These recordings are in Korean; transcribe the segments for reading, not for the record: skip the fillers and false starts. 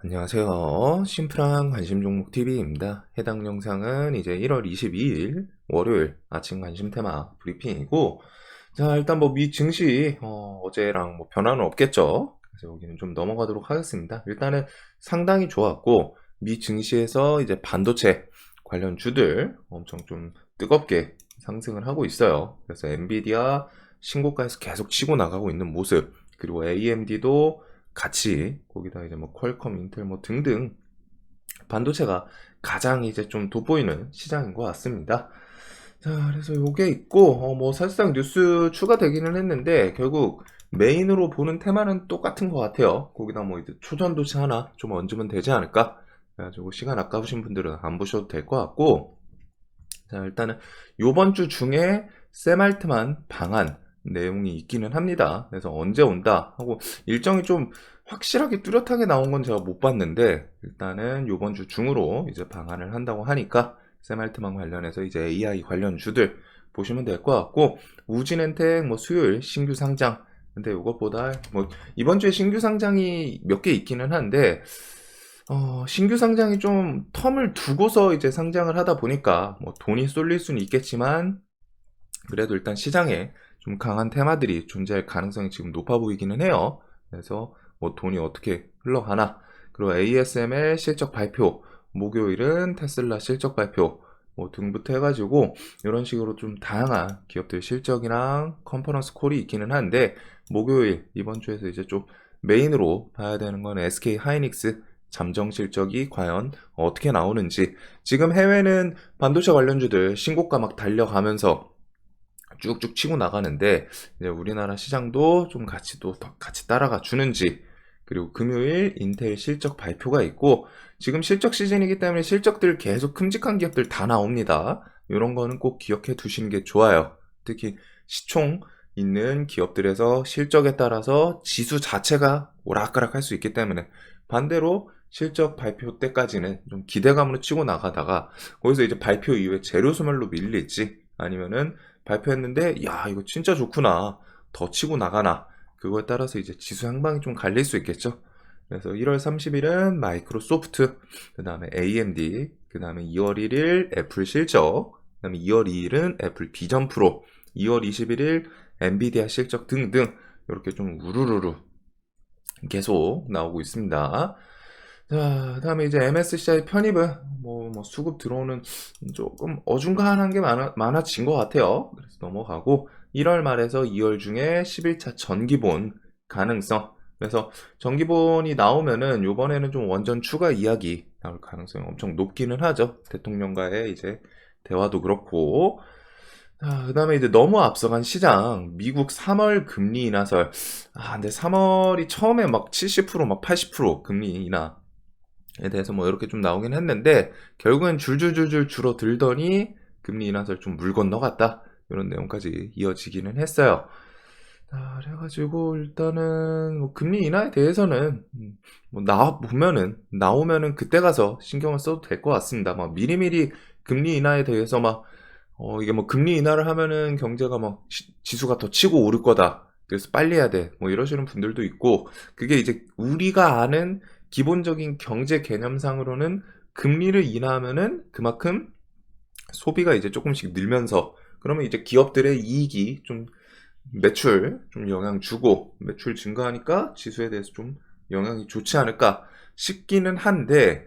안녕하세요. 심플한 관심 종목 TV입니다. 해당 영상은 이제 1월 22일 월요일 아침 관심 테마 브리핑이고, 자, 일단 뭐 미 증시 어제랑 뭐 변화는 없겠죠. 그래서 여기는 좀 넘어가도록 하겠습니다. 일단은 상당히 좋았고, 미 증시에서 이제 반도체 관련 주들 엄청 좀 뜨겁게 상승을 하고 있어요. 그래서 엔비디아 신고가에서 계속 치고 나가고 있는 모습, 그리고 AMD도 같이 거기다 이제 뭐 퀄컴, 인텔 뭐 등등 반도체가 가장 이제 좀 돋보이는 시장인 것 같습니다. 자, 그래서 요게 있고 뭐 사실상 뉴스 추가되기는 했는데 결국 메인으로 보는 테마는 똑같은 것 같아요. 거기다 뭐 이제 초전도체 하나 좀 얹으면 되지 않을까? 그래가지고 시간 아까우신 분들은 안 보셔도 될 것 같고, 자, 일단은 요번 주 중에 샘알트만 방한 내용이 있기는 합니다. 그래서 언제 온다 하고 일정이 좀 확실하게 뚜렷하게 나온 건 제가 못 봤는데, 일단은 요번 주 중으로 이제 방한을 한다고 하니까 샘알트만 관련해서 이제 AI 관련 주들 보시면 될 것 같고, 우진엔텍 뭐 수요일 신규 상장. 근데 이것보다 뭐 이번 주에 신규 상장이 몇 개 있기는 한데, 신규 상장이 좀 텀을 두고서 이제 상장을 하다 보니까 뭐 돈이 쏠릴 수는 있겠지만, 그래도 일단 시장에 좀 강한 테마들이 존재할 가능성이 지금 높아 보이기는 해요. 그래서 뭐 돈이 어떻게 흘러가나, 그리고 ASML 실적 발표, 목요일은 테슬라 실적 발표 뭐 등부터 해가지고 이런 식으로 좀 다양한 기업들 실적이랑 컨퍼런스 콜이 있기는 한데, 목요일 이번 주에서 이제 좀 메인으로 봐야 되는 건 SK 하이닉스 잠정 실적이 과연 어떻게 나오는지. 지금 해외는 반도체 관련주들 신고가 막 달려가면서 쭉쭉 치고 나가는데, 이제 우리나라 시장도 좀 같이 또 같이 따라가 주는지. 그리고 금요일 인텔 실적 발표가 있고, 지금 실적 시즌이기 때문에 실적들 계속 큼직한 기업들 다 나옵니다. 이런 거는 꼭 기억해 두시는 게 좋아요. 특히 시총 있는 기업들에서 실적에 따라서 지수 자체가 오락가락 할 수 있기 때문에, 반대로 실적 발표 때까지는 좀 기대감으로 치고 나가다가 거기서 이제 발표 이후에 재료 소멸로 밀릴지, 아니면은 발표했는데 야 이거 진짜 좋구나 더 치고 나가나, 그거에 따라서 이제 지수 향방이 좀 갈릴 수 있겠죠. 그래서 1월 30일은 마이크로소프트, 그 다음에 AMD, 그 다음에 2월 1일 애플 실적, 그 다음에 2월 2일은 애플 비전 프로, 2월 21일 엔비디아 실적 등등 이렇게 좀 우르르르 계속 나오고 있습니다. 자, 다음에 이제 MSCI 편입은 뭐 수급 들어오는 조금 어중간한 게 많아진 것 같아요. 그래서 넘어가고 1월 말에서 2월 중에 11차 전기본 가능성. 그래서 전기본이 나오면은 요번에는 좀 원전 추가 이야기 나올 가능성이 엄청 높기는 하죠. 대통령과의 이제 대화도 그렇고. 자, 그 다음에 이제 너무 앞서간 시장, 미국 3월 금리 인하설. 근데 3월이 처음에 막 70%막 80% 금리 인하 에 대해서 뭐 이렇게 좀 나오긴 했는데, 결국엔 줄줄줄줄 줄어들더니 금리 인하설 좀 물 건너갔다, 이런 내용까지 이어지기는 했어요. 자, 그래가지고 일단은 뭐 금리 인하에 대해서는 뭐 나오면은 그때 가서 신경을 써도 될 것 같습니다. 막 미리미리 금리 인하에 대해서 막 이게 뭐 금리 인하를 하면은 경제가 막 지수가 더 치고 오를 거다, 그래서 빨리 해야 돼, 뭐 이러시는 분들도 있고, 그게 이제 우리가 아는 기본적인 경제 개념상으로는 금리를 인하하면은 그만큼 소비가 이제 조금씩 늘면서, 그러면 이제 기업들의 이익이 좀 매출 좀 영향 주고, 매출 증가하니까 지수에 대해서 좀 영향이 좋지 않을까 싶기는 한데,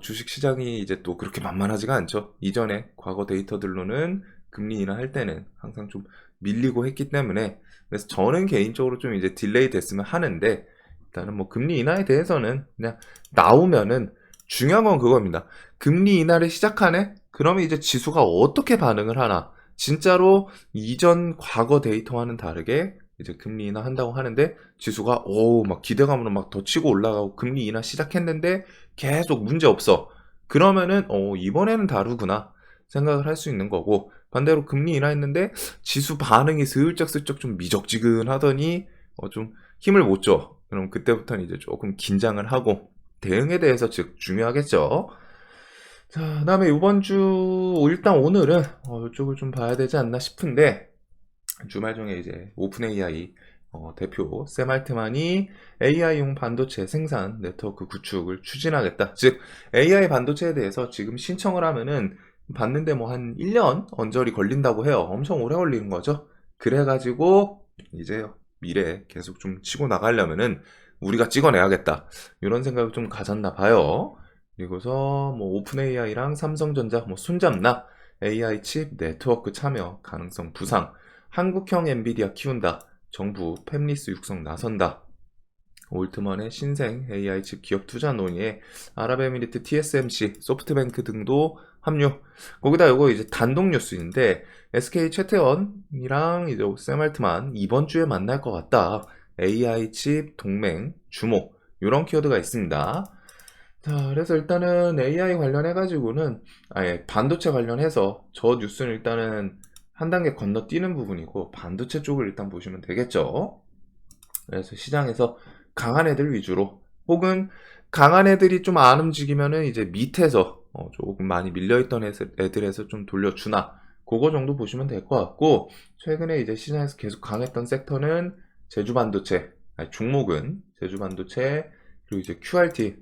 주식 시장이 이제 또 그렇게 만만하지가 않죠. 이전에 과거 데이터들로는 금리 인하할 때는 항상 좀 밀리고 했기 때문에, 그래서 저는 개인적으로 좀 이제 딜레이 됐으면 하는데, 일단은 뭐 금리 인하에 대해서는 그냥 나오면은, 중요한 건 그겁니다. 금리 인하를 시작하네? 그러면 이제 지수가 어떻게 반응을 하나? 진짜로 이전 과거 데이터와는 다르게 이제 금리 인하 한다고 하는데 지수가 막 기대감으로 막 더 치고 올라가고 금리 인하 시작했는데 계속 문제 없어. 그러면은 이번에는 다르구나 생각을 할 수 있는 거고, 반대로 금리 인하했는데 지수 반응이 슬쩍슬쩍 좀 미적지근하더니 좀 힘을 못 줘. 그럼 그때부터는 이제 조금 긴장을 하고 대응에 대해서 즉 중요하겠죠. 자, 그다음에 이번 주 일단 오늘은 이쪽을 좀 봐야 되지 않나 싶은데, 주말 중에 이제 오픈 AI 대표 샘 알트만이 AI용 반도체 생산 네트워크 구축을 추진하겠다. 즉 AI 반도체에 대해서 지금 신청을 하면은 받는데 뭐 한 1년 언저리 걸린다고 해요. 엄청 오래 걸리는 거죠. 그래가지고 이제 미래에 계속 좀 치고 나가려면은 우리가 찍어내야겠다. 이런 생각을 좀 가졌나 봐요. 그리고서 뭐 오픈 AI랑 삼성전자 뭐 손잡나 AI 칩 네트워크 참여 가능성 부상, 한국형 엔비디아 키운다. 정부 팹리스 육성 나선다. 올트먼의 신생 AI 칩 기업 투자 논의에 아랍에미리트 TSMC, 소프트뱅크 등도 합류. 거기다 이거 이제 단독 뉴스인데 SK 최태원이랑 이제 샘 알트만 이번 주에 만날 것 같다. AI 칩 동맹 주목. 이런 키워드가 있습니다. 자, 그래서 일단은 AI 관련해가지고는, 아예 반도체 관련해서 저 뉴스는 일단은 한 단계 건너뛰는 부분이고, 반도체 쪽을 일단 보시면 되겠죠. 그래서 시장에서 강한 애들 위주로, 혹은 강한 애들이 좀 안 움직이면은 이제 밑에서 조금 많이 밀려있던 애들에서 좀 돌려주나, 그거 정도 보시면 될 것 같고, 최근에 이제 시장에서 계속 강했던 섹터는 제주 반도체, 아니, 종목은 제주 반도체, 그리고 이제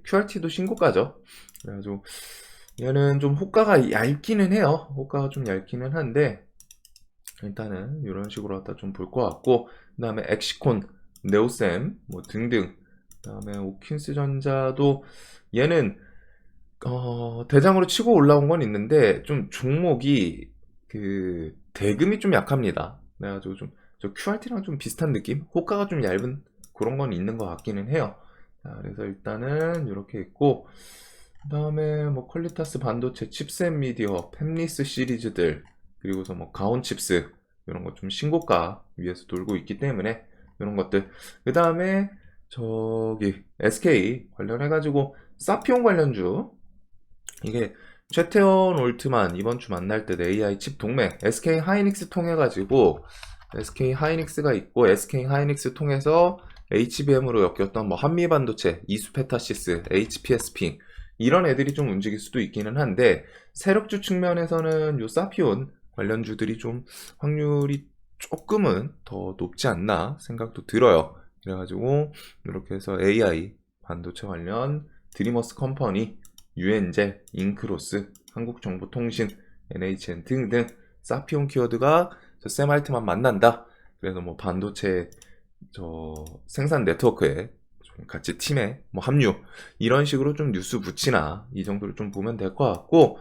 QRT도 신고가죠. 그래가지고 얘는 좀 호가가 얇기는 해요. 호가가 좀 얇기는 한데 일단은 이런 식으로 갖다 좀 볼 것 같고, 그 다음에 엑시콘, 네오셈 뭐 등등, 그 다음에 오킨스 전자도 얘는 대장으로 치고 올라온 건 있는데 좀 종목이 그 대금이 좀 약합니다. 그래가지고 좀 저 QRT랑 좀 비슷한 느낌? 호가가 좀 얇은 그런 건 있는 것 같기는 해요. 자, 그래서 일단은 이렇게 있고, 그 다음에 뭐 퀄리타스 반도체, 칩셋 미디어, 팹리스 시리즈들, 그리고서 뭐 가온칩스 이런 거 좀 신고가 위에서 돌고 있기 때문에 이런 것들. 그 다음에 저기 SK 관련해가지고 사피온 관련주, 이게 최태원 올트만 이번 주 만날 때 AI 칩 동맹 SK 하이닉스 통해 가지고, SK 하이닉스가 있고 SK 하이닉스 통해서 HBM으로 엮였던 뭐 한미 반도체, 이수페타시스, HPSP 이런 애들이 좀 움직일 수도 있기는 한데, 세력주 측면에서는 요 사피온 관련주들이 좀 확률이 조금은 더 높지 않나 생각도 들어요. 그래가지고 이렇게 해서 AI 반도체 관련 드리머스 컴퍼니, 유엔젤, 잉크로스, 한국정보통신, NHN 등등 사피온 키워드가 샘 알트만 만난다. 그래서 뭐 반도체 저 생산 네트워크에 좀 같이 팀에 뭐 합류, 이런 식으로 좀 뉴스 붙이나 이 정도를 좀 보면 될 것 같고,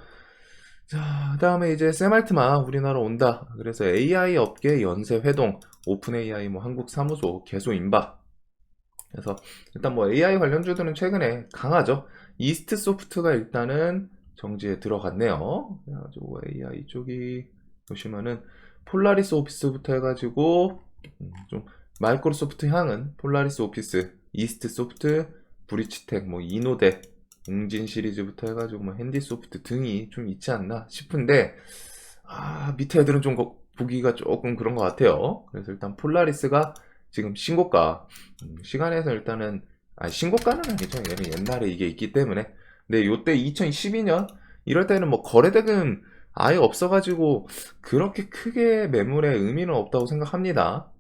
자, 그다음에 이제 샘 알트만 우리나라 온다. 그래서 AI 업계 연쇄 회동, 오픈 AI 뭐 한국 사무소 개소 임박. 그래서 일단 뭐 AI 관련주들은 최근에 강하죠. 이스트 소프트가 일단은 정지에 들어갔네요. 그래가지고 AI 쪽이 보시면은 폴라리스 오피스부터 해가지고 좀 마이크로소프트 향은 폴라리스 오피스, 이스트 소프트, 브리치텍, 뭐 이노덱, 웅진 시리즈부터 해가지고 뭐 핸디소프트 등이 좀 있지 않나 싶은데, 밑에 애들은 좀 보기가 조금 그런 것 같아요. 그래서 일단 폴라리스가 지금 신고가, 시간에서 일단은, 신고가는 아니죠. 얘는 옛날에 이게 있기 때문에. 근데 요때 2012년 이럴 때는 뭐 거래대금 아예 없어가지고 그렇게 크게 매물에 의미는 없다고 생각합니다.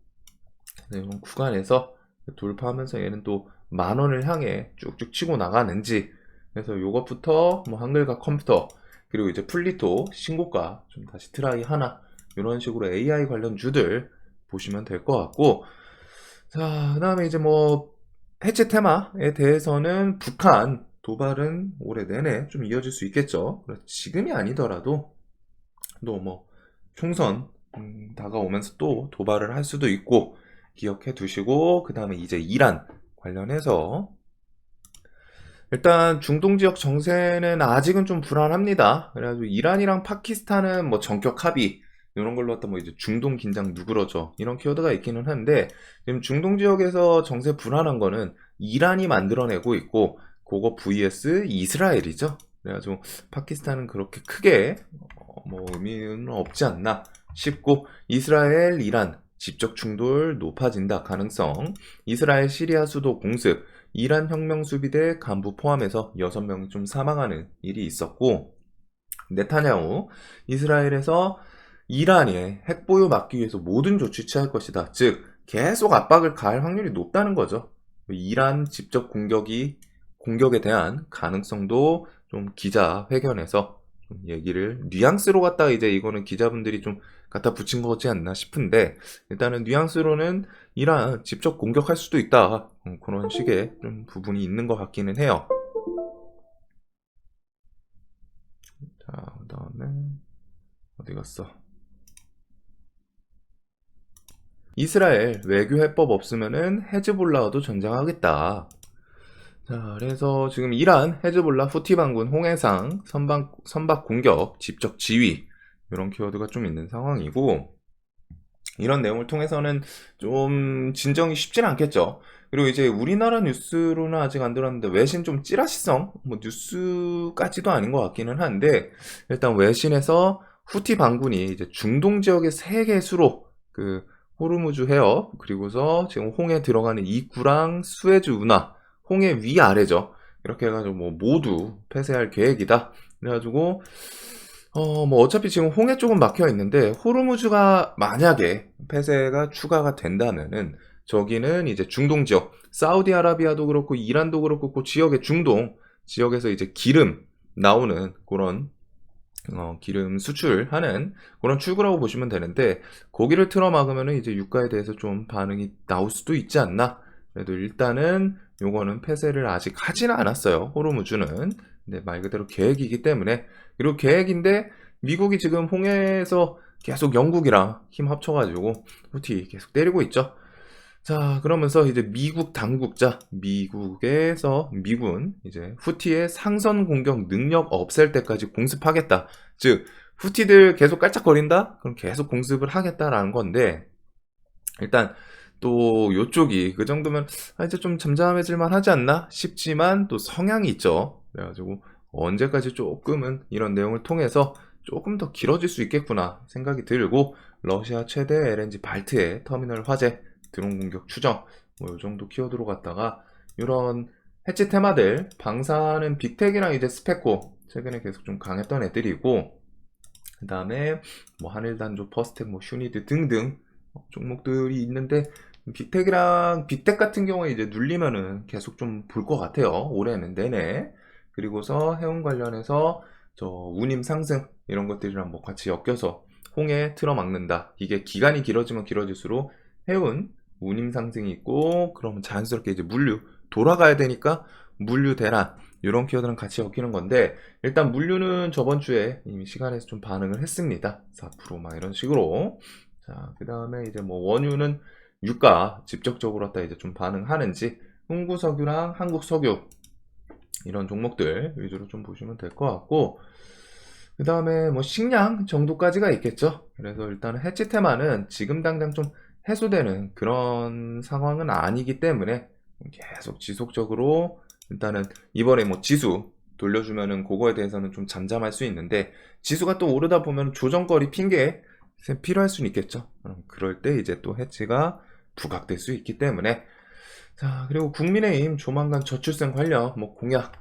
이런 구간에서 돌파하면서 얘는 또 10,000원을 향해 쭉쭉 치고 나가는지, 그래서 요것부터 뭐 한글과 컴퓨터, 그리고 이제 플리토 신고가 좀 다시 트라이 하나, 이런 식으로 AI 관련 주들 보시면 될 것 같고, 자, 그 다음에 이제 뭐 해체 테마에 대해서는 북한 도발은 올해 내내 좀 이어질 수 있겠죠. 지금이 아니더라도 또 뭐 총선 다가오면서 또 도발을 할 수도 있고 기억해 두시고, 그 다음에 이제 이란 관련해서 일단 중동 지역 정세는 아직은 좀 불안합니다. 그래가지고 이란이랑 파키스탄은 뭐 전격 합의 이런 걸로 갖다 뭐 이제 중동 긴장 누그러져 이런 키워드가 있기는 한데, 지금 중동 지역에서 정세 불안한 거는 이란이 만들어내고 있고, 그거 vs 이스라엘이죠. 그래가지고 파키스탄은 그렇게 크게 뭐 의미는 없지 않나 싶고, 이스라엘, 이란 직접 충돌 높아진다 가능성, 이스라엘 시리아 수도 공습, 이란 혁명수비대 간부 포함해서 6명이 좀 사망하는 일이 있었고, 네타냐후 이스라엘에서 이란의 핵보유 막기 위해서 모든 조치 취할 것이다. 즉 계속 압박을 가할 확률이 높다는 거죠. 이란 직접 공격에 대한 가능성도 좀 기자회견에서 좀 얘기를 뉘앙스로 갖다가 이제 이거는 기자분들이 좀 갖다 붙인 거지 않나 싶은데, 일단은 뉘앙스로는 이란 직접 공격할 수도 있다, 그런 식의 좀 부분이 있는 것 같기는 해요. 자, 그다음에 어디 갔어? 이스라엘 외교 해법 없으면은 헤즈볼라와도 전쟁하겠다. 자, 그래서 지금 이란 헤즈볼라 후티 반군 홍해상 선박 공격 직접 지휘, 이런 키워드가 좀 있는 상황이고, 이런 내용을 통해서는 좀 진정이 쉽진 않겠죠. 그리고 이제 우리나라 뉴스로는 아직 안 들었는데, 외신 좀 찌라시성 뭐 뉴스까지도 아닌 것 같기는 한데, 일단 외신에서 후티 반군이 이제 중동 지역의 세 개 수로, 그 호르무즈 해협, 그리고서 지금 홍해 들어가는 입구랑 수에즈 운하, 홍해 위아래죠, 이렇게 해가지고 뭐 모두 폐쇄할 계획이다. 그래가지고 뭐 어차피 지금 홍해 쪽은 막혀 있는데, 호르무즈가 만약에 폐쇄가 추가가 된다면은 저기는 이제 중동 지역, 사우디아라비아도 그렇고 이란도 그렇고 그 지역의 중동 지역에서 이제 기름 나오는 그런 기름 수출하는 그런 출구라고 보시면 되는데, 거기를 틀어막으면은 이제 유가에 대해서 좀 반응이 나올 수도 있지 않나. 그래도 일단은 요거는 폐쇄를 아직 하지는 않았어요, 호르무즈는. 근데 말 그대로 계획이기 때문에. 그리고 계획인데 미국이 지금 홍해에서 계속 영국이랑 힘 합쳐가지고 후티 계속 때리고 있죠. 자, 그러면서 이제 미국 당국자, 미군, 이제 후티의 상선 공격 능력 없앨 때까지 공습하겠다. 즉, 후티들 계속 깔짝거린다? 그럼 계속 공습을 하겠다라는 건데, 일단 또 요쪽이 그 정도면 이제 좀 잠잠해질 만 하지 않나 싶지만, 또 성향이 있죠. 그래가지고 언제까지 조금은 이런 내용을 통해서 조금 더 길어질 수 있겠구나 생각이 들고, 러시아 최대 LNG 발트의 터미널 화재, 드론 공격 추정, 뭐 요 정도 키워드로 갔다가 이런 해치 테마들, 방사는 빅텍이랑 이제 스페코 최근에 계속 좀 강했던 애들이고, 그 다음에 뭐 한일단조, 퍼스텍, 뭐 슈니드 등등 종목들이 있는데, 빅텍 같은 경우에 이제 눌리면은 계속 좀 볼 것 같아요, 올해는 내내. 그리고서 해운 관련해서 저 운임 상승 이런 것들이랑 뭐 같이 엮여서 홍해 틀어막는다. 이게 기간이 길어지면 길어질수록 해운 운임 상승이 있고, 그러면 자연스럽게 이제 물류 돌아가야 되니까 물류 대란, 이런 키워드랑 같이 엮이는 건데, 일단 물류는 저번 주에 이미 시간에서 좀 반응을 했습니다. 4%막 이런 식으로. 자, 그 다음에 이제 뭐 원유는 유가 직접적으로 갖다 이제 좀 반응하는지, 흥구석유랑 한국석유 이런 종목들 위주로 좀 보시면 될 것 같고, 그 다음에 뭐 식량 정도까지가 있겠죠. 그래서 일단은 해치 테마는 지금 당장 좀 해소되는 그런 상황은 아니기 때문에 계속 지속적으로, 일단은 이번에 뭐 지수 돌려주면은 그거에 대해서는 좀 잠잠할 수 있는데, 지수가 또 오르다 보면 조정거리 핑계 필요할 수는 있겠죠. 그럴 때 이제 또 해치가 부각될 수 있기 때문에. 자, 그리고 국민의힘 조만간 저출생 관련 뭐 공약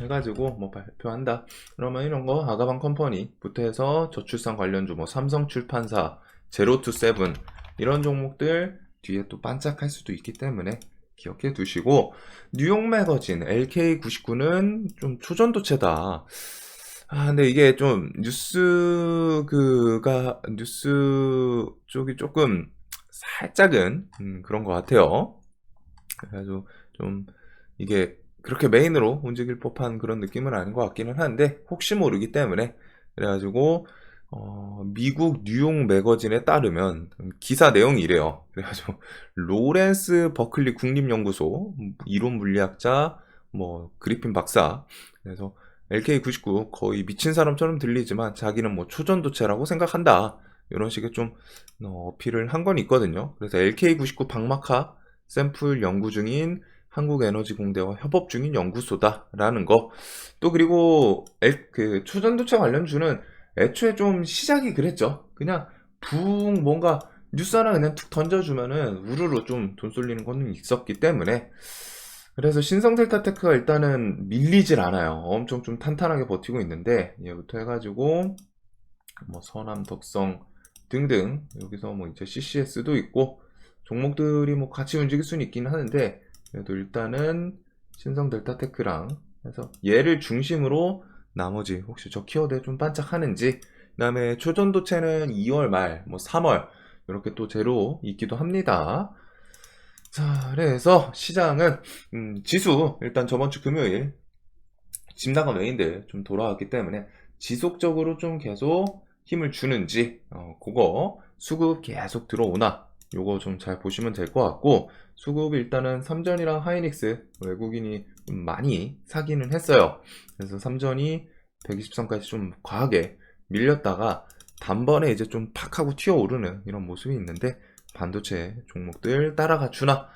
해가지고 뭐 발표한다. 그러면 이런 거 아가방 컴퍼니부터 해서 저출산 관련주, 뭐 삼성출판사, 제로투세븐 이런 종목들 뒤에 또 반짝할 수도 있기 때문에 기억해 두시고, 뉴욕 매거진 LK99는 좀 초전도체다. 근데 이게 좀 뉴스 쪽이 조금 살짝은 그런 것 같아요. 그래가지고 좀 이게 그렇게 메인으로 움직일 법한 그런 느낌은 아닌 것 같기는 한데, 혹시 모르기 때문에. 그래가지고 미국 뉴욕 매거진에 따르면 기사 내용이 이래요. 그래가지고 로렌스 버클리 국립연구소 이론 물리학자 뭐 그리핀 박사, 그래서 LK99 거의 미친 사람처럼 들리지만 자기는 뭐 초전도체라고 생각한다, 이런 식의 좀 어필을 한 건 있거든요. 그래서 LK99 박마카 샘플 연구 중인 한국에너지공대와 협업 중인 연구소다라는 거. 또 그리고 그 초전도체 관련주는 애초에 좀 시작이 그랬죠. 그냥 붕 뭔가 뉴스 하나 그냥 툭 던져주면은 우르르 좀 돈 쏠리는 거는 있었기 때문에. 그래서 신성델타테크가 일단은 밀리질 않아요. 엄청 좀 탄탄하게 버티고 있는데, 얘부터 해가지고 뭐 서남 덕성 등등, 여기서 뭐 이제 CCS도 있고, 종목들이 뭐 같이 움직일 수는 있긴 하는데, 그래도 일단은 신성 델타테크랑 해서 얘를 중심으로 나머지 혹시 저 키워드에 좀 반짝하는지, 그 다음에 초전도체는 2월 말, 뭐 3월 이렇게 또 제로 있기도 합니다. 자, 그래서 시장은 지수 일단 저번 주 금요일 집 나간 외인들 좀 돌아왔기 때문에 지속적으로 좀 계속 힘을 주는지, 그거 수급 계속 들어오나 요거 좀 잘 보시면 될 것 같고, 수급 일단은 삼전이랑 하이닉스 외국인이 좀 많이 사기는 했어요. 그래서 삼전이 120선까지 좀 과하게 밀렸다가 단번에 이제 좀 팍 하고 튀어오르는 이런 모습이 있는데, 반도체 종목들 따라가 주나.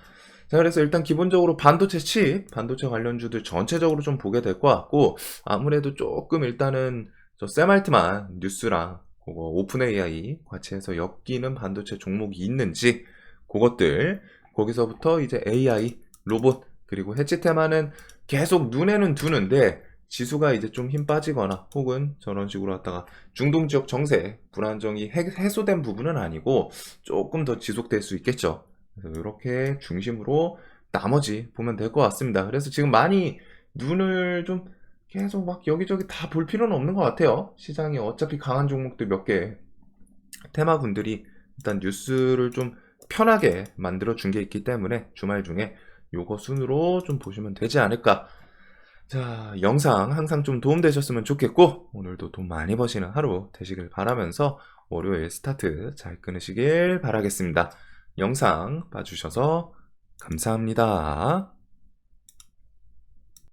자, 그래서 일단 기본적으로 반도체 칩, 반도체 관련주들 전체적으로 좀 보게 될 것 같고, 아무래도 조금 일단은 저 샘알트만 뉴스랑 그거 오픈 AI 같이 해서 엮이는 반도체 종목이 있는지, 그것들, 거기서부터 이제 AI, 로봇, 그리고 해치 테마는 계속 눈에는 두는데, 지수가 이제 좀 힘 빠지거나 혹은 저런 식으로 왔다가 중동 지역 정세 불안정이 해소된 부분은 아니고 조금 더 지속될 수 있겠죠. 그래서 이렇게 중심으로 나머지 보면 될 것 같습니다. 그래서 지금 많이 눈을 좀 계속 막 여기저기 다 볼 필요는 없는 것 같아요. 시장이 어차피 강한 종목들 몇 개, 테마군들이 일단 뉴스를 좀 편하게 만들어 준 게 있기 때문에 주말 중에 요거 순으로 좀 보시면 되지 않을까. 자, 영상 항상 좀 도움되셨으면 좋겠고, 오늘도 돈 많이 버시는 하루 되시길 바라면서 월요일 스타트 잘 끊으시길 바라겠습니다. 영상 봐주셔서 감사합니다.